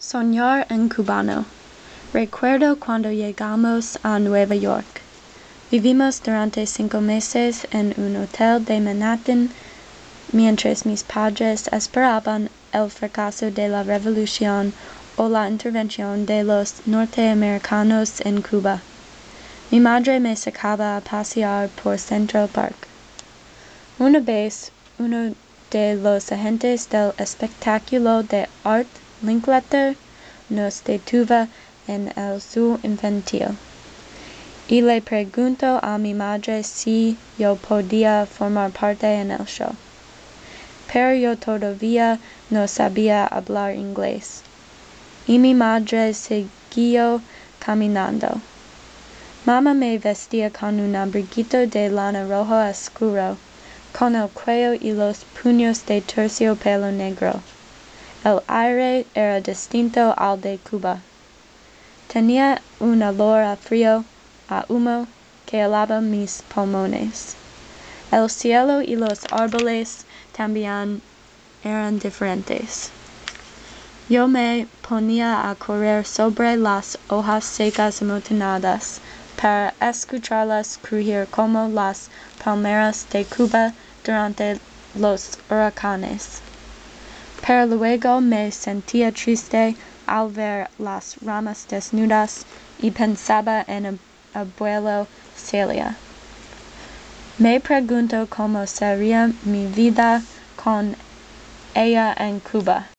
Soñar en cubano. Recuerdo cuando llegamos a Nueva York. Vivimos durante 5 meses en un hotel de Manhattan mientras mis padres esperaban el fracaso de la revolución o la intervención de los norteamericanos en Cuba. Mi madre me sacaba a pasear por Central Park. Una vez, uno de los agentes del espectáculo de Art Linkletter nos detuvo en el zoo infantil, y le preguntó a mi madre si yo podía formar parte en el show. Pero yo todavía no sabía hablar inglés, y mi madre siguió caminando. Mamá me vestía con un abriguito de lana rojo oscuro, con el cuello y los puños de terciopelo negro. El aire era distinto al de Cuba. Tenía un olor a frío, a humo, que helaba mis pulmones. El cielo y los árboles también eran diferentes. Yo me ponía a correr sobre las hojas secas amontonadas para escucharlas crujir como las palmeras de Cuba durante los huracanes. Pero luego me sentía triste al ver las ramas desnudas y pensaba en el abuelo Celia. Me pregunto cómo sería mi vida con ella en Cuba.